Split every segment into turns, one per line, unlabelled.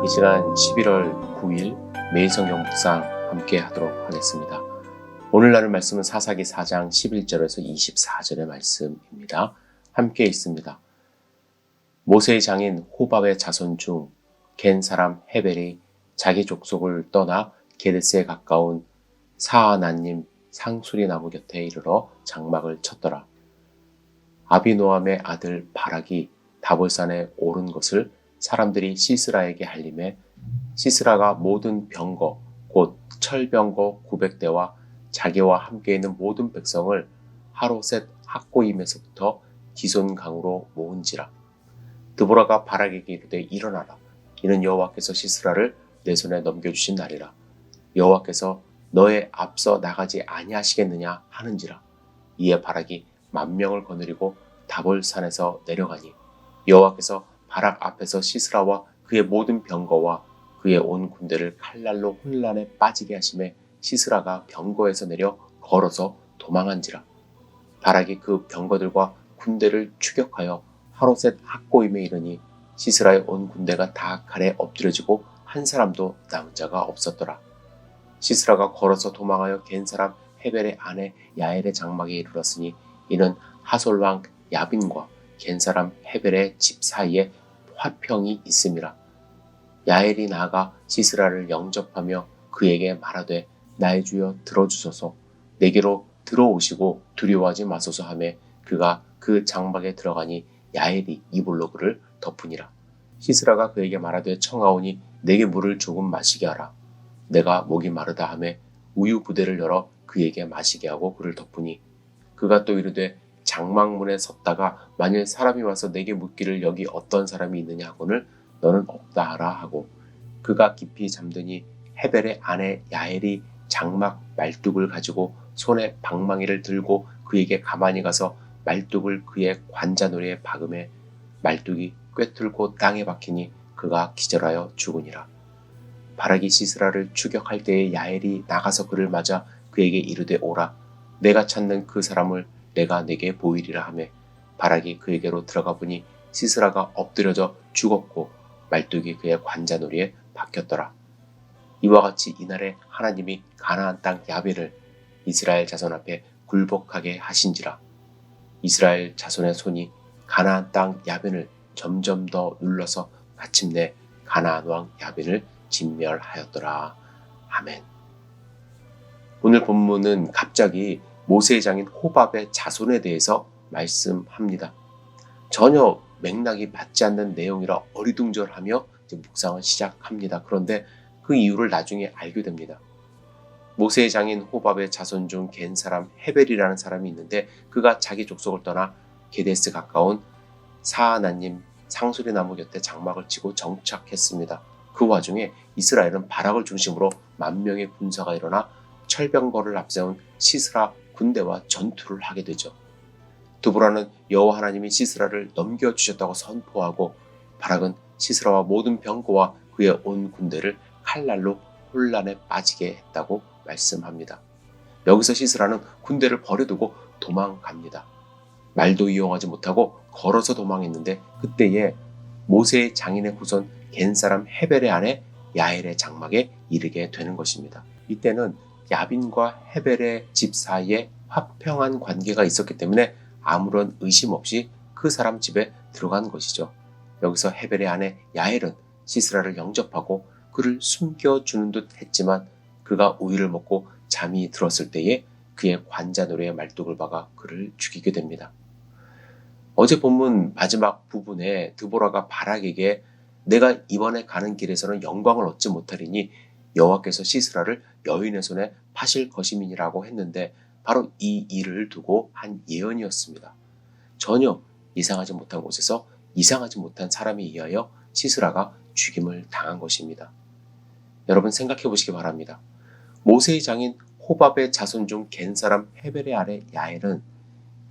이 시간 11월 9일 매일 성경 묵상 함께 하도록 하겠습니다. 오늘 나눌 말씀은 사사기 4장 11절에서 24절의 말씀입니다. 함께 읽습니다. 모세의 장인 호밥의 자손 중 겐 사람 헤벨이 자기 족속을 떠나 게데스에 가까운 사아나님 상수리 나무 곁에 이르러 장막을 쳤더라. 아비노함의 아들 바락이 다볼산에 오른 것을 사람들이 시스라에게 알림해 시스라가 모든 병거 곧 철병거 900대와 자기와 함께 있는 모든 백성을 하로셋 학고임에서부터 기손강으로 모은지라. 드보라가 바락에게 이르되 일어나라. 이는 여호와께서 시스라를 내 손에 넘겨주신 날이라. 여호와께서 너의 앞서 나가지 아니하시겠느냐 하는지라. 이에 바락이 10,000명을 거느리고 다볼산에서 내려가니 여호와께서 바락 앞에서 시스라와 그의 모든 병거와 그의 온 군대를 칼날로 혼란에 빠지게 하심에 시스라가 병거에서 내려 걸어서 도망한지라. 바락이 그 병거들과 군대를 추격하여 하로셋 학고임에 이르니 시스라의 온 군대가 다 칼에 엎드려지고 한 사람도 남은 자가 없었더라. 시스라가 걸어서 도망하여 겐 사람 헤벨의 아내 야엘의 장막에 이르렀으니 이는 하솔 왕 야빈과 겐 사람 헤벨의 집 사이에 화평이 있음이라. 야엘이 나아가 시스라를 영접하며 그에게 말하되 나의 주여 들어주소서 내게로 들어오시고 두려워하지 마소서 하며 그가 그 장막에 들어가니 야엘이 이불로 그를 덮으니라. 시스라가 그에게 말하되 청하오니 내게 물을 조금 마시게 하라. 내가 목이 마르다 하며 우유 부대를 열어 그에게 마시게 하고 그를 덮으니 그가 또 이르되 장막문에 섰다가 만일 사람이 와서 내게 묻기를 여기 어떤 사람이 있느냐 하거늘 너는 없다 하라 하고 그가 깊이 잠드니 헤벨의 아내 야엘이 장막 말뚝을 가지고 손에 방망이를 들고 그에게 가만히 가서 말뚝을 그의 관자놀이에 박음에 말뚝이 꿰뚫고 땅에 박히니 그가 기절하여 죽으니라. 바락이 시스라를 추격할 때에 야엘이 나가서 그를 맞아 그에게 이르되 오라. 내가 찾는 그 사람을 내가 내게 보이리라 하며 바락이 그에게로 들어가 보니 시스라가 엎드려져 죽었고 말뚝이 그의 관자놀이에 박혔더라. 이와 같이 이날에 하나님이 가나안 땅 야벨을 이스라엘 자손 앞에 굴복하게 하신지라. 이스라엘 자손의 손이 가나안 땅 야벤을 점점 더 눌러서 마침내 가나안 왕 야벤을 진멸하였더라. 아멘. 오늘 본문은 갑자기 모세의 장인 호밥의 자손에 대해서 말씀합니다. 전혀 맥락이 맞지 않는 내용이라 어리둥절하며 묵상을 시작합니다. 그런데 그 이유를 나중에 알게 됩니다. 모세의 장인 호밥의 자손 중 겐 사람 헤벨이라는 사람이 있는데 그가 자기 족속을 떠나 게데스 가까운 사아나님 상수리 나무 곁에 장막을 치고 정착했습니다. 그 와중에 이스라엘은 바락을 중심으로 10,000명의 군사가 일어나 철병거를 앞세운 시스라 군대와 전투를 하게 되죠. 드보라는 여호와 하나님이 시스라를 넘겨주셨다고 선포하고 바락은 시스라와 모든 병거와 그의 온 군대를 칼날로 혼란에 빠지게 했다고 말씀합니다. 여기서 시스라는 군대를 버려두고 도망갑니다. 말도 이용하지 못하고 걸어서 도망했는데 그때에 모세의 장인의 후손 겐 사람 헤벨의 아내 야엘의 장막에 이르게 되는 것입니다. 이때는 야빈과 헤벨의 집 사이에 화평한 관계가 있었기 때문에 아무런 의심 없이 그 사람 집에 들어간 것이죠. 여기서 헤벨의 아내 야엘은 시스라를 영접하고 그를 숨겨주는 듯 했지만 그가 우유를 먹고 잠이 들었을 때에 그의 관자놀이에 말뚝을 박아 그를 죽이게 됩니다. 어제 본문 마지막 부분에 드보라가 바락에게 내가 이번에 가는 길에서는 영광을 얻지 못하리니 여호와께서 시스라를 여인의 손에 파실 것임이니라고 했는데 바로 이 일을 두고 한 예언이었습니다. 전혀 예상하지 못한 곳에서 이상하지 못한 사람에 의하여 시스라가 죽임을 당한 것입니다. 여러분 생각해 보시기 바랍니다. 모세의 장인 호밥의 자손 중 겐 사람 헤벨의 아내 야엘은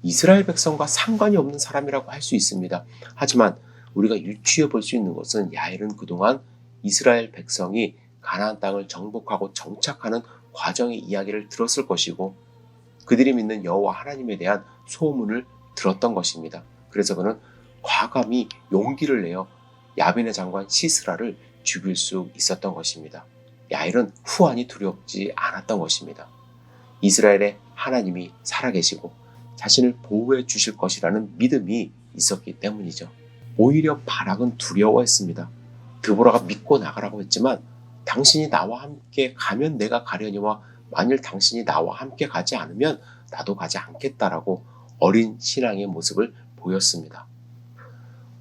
이스라엘 백성과 상관이 없는 사람이라고 할 수 있습니다. 하지만 우리가 유추해 볼 수 있는 것은 야엘은 그동안 이스라엘 백성이 가나안 땅을 정복하고 정착하는 과정의 이야기를 들었을 것이고 그들이 믿는 여호와 하나님에 대한 소문을 들었던 것입니다. 그래서 그는 과감히 용기를 내어 야빈의 장관 시스라를 죽일 수 있었던 것입니다. 야일은 후환이 두렵지 않았던 것입니다. 이스라엘의 하나님이 살아계시고 자신을 보호해 주실 것이라는 믿음이 있었기 때문이죠. 오히려 바락은 두려워했습니다. 드보라가 믿고 나가라고 했지만 당신이 나와 함께 가면 내가 가려니와 만일 당신이 나와 함께 가지 않으면 나도 가지 않겠다라고 어린 신앙의 모습을 보였습니다.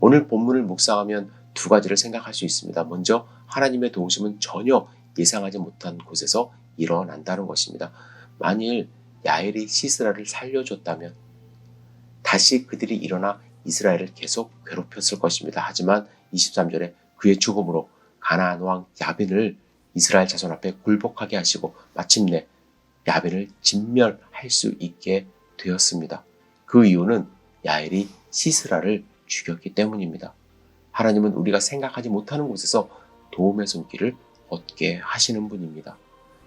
오늘 본문을 묵상하면 두 가지를 생각할 수 있습니다. 먼저 하나님의 도우심은 전혀 예상하지 못한 곳에서 일어난다는 것입니다. 만일 야엘이 시스라를 살려줬다면 다시 그들이 일어나 이스라엘을 계속 괴롭혔을 것입니다. 하지만 23절에 그의 죽음으로 가나안 왕 야빈을 이스라엘 자손 앞에 굴복하게 하시고 마침내 야빈을 진멸할 수 있게 되었습니다. 그 이유는 야엘이 시스라를 죽였기 때문입니다. 하나님은 우리가 생각하지 못하는 곳에서 도움의 손길을 얻게 하시는 분입니다.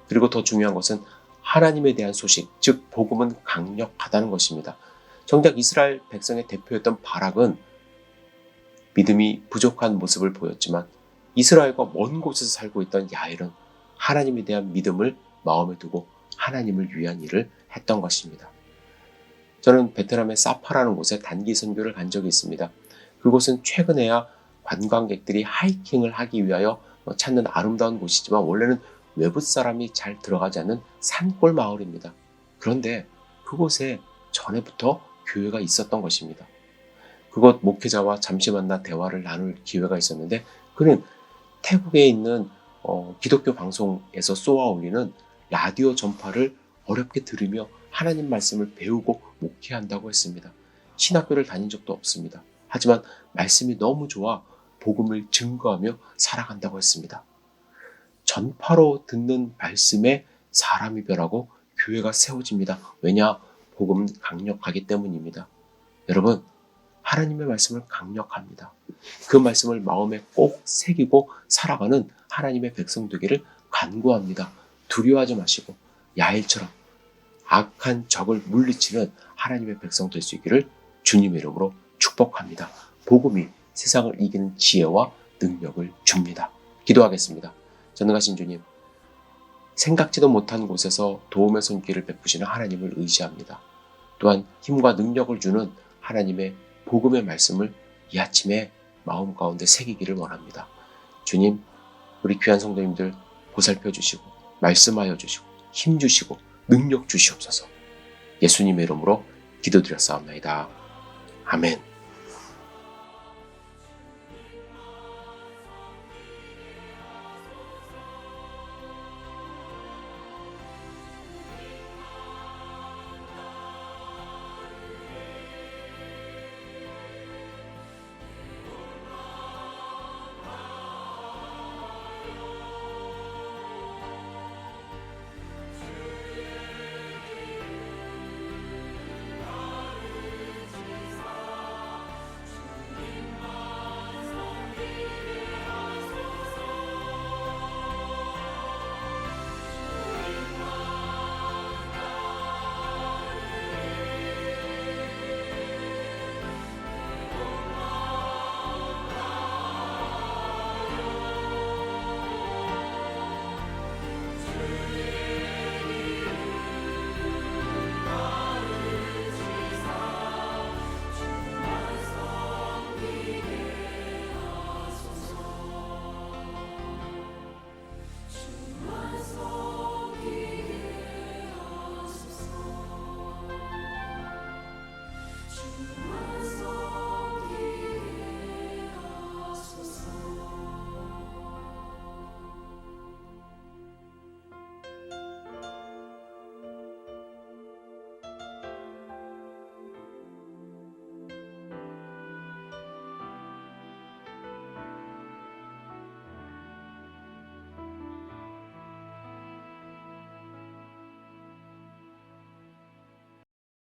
그리고 더 중요한 것은 하나님에 대한 소식, 즉 복음은 강력하다는 것입니다. 정작 이스라엘 백성의 대표였던 바락은 믿음이 부족한 모습을 보였지만 이스라엘과 먼 곳에서 살고 있던 야엘은 하나님에 대한 믿음을 마음에 두고 하나님을 위한 일을 했던 것입니다. 저는 베트남의 사파라는 곳에 단기 선교를 간 적이 있습니다. 그곳은 최근에야 관광객들이 하이킹을 하기 위하여 찾는 아름다운 곳이지만 원래는 외부 사람이 잘 들어가지 않는 산골 마을입니다. 그런데 그곳에 전에부터 교회가 있었던 것입니다. 그곳 목회자와 잠시 만나 대화를 나눌 기회가 있었는데 그는 태국에 있는 기독교 방송에서 쏘아 올리는 라디오 전파를 어렵게 들으며 하나님 말씀을 배우고 목회한다고 했습니다. 신학교를 다닌 적도 없습니다. 하지만 말씀이 너무 좋아 복음을 증거하며 살아간다고 했습니다. 전파로 듣는 말씀에 사람이 변하고 교회가 세워집니다. 왜냐? 복음은 강력하기 때문입니다. 여러분, 하나님의 말씀을 강력합니다. 그 말씀을 마음에 꼭 새기고 살아가는 하나님의 백성 되기를 간구합니다. 두려워하지 마시고 야일처럼 악한 적을 물리치는 하나님의 백성 될 수 있기를 주님의 이름으로 축복합니다. 복음이 세상을 이기는 지혜와 능력을 줍니다. 기도하겠습니다. 전능하신 주님, 생각지도 못한 곳에서 도움의 손길을 베푸시는 하나님을 의지합니다. 또한 힘과 능력을 주는 하나님의 복음의 말씀을 이 아침에 마음 가운데 새기기를 원합니다. 주님, 우리 귀한 성도님들 보살펴 주시고 말씀하여 주시고 힘 주시고 능력 주시옵소서. 예수님의 이름으로 기도드렸사옵나이다. 아멘.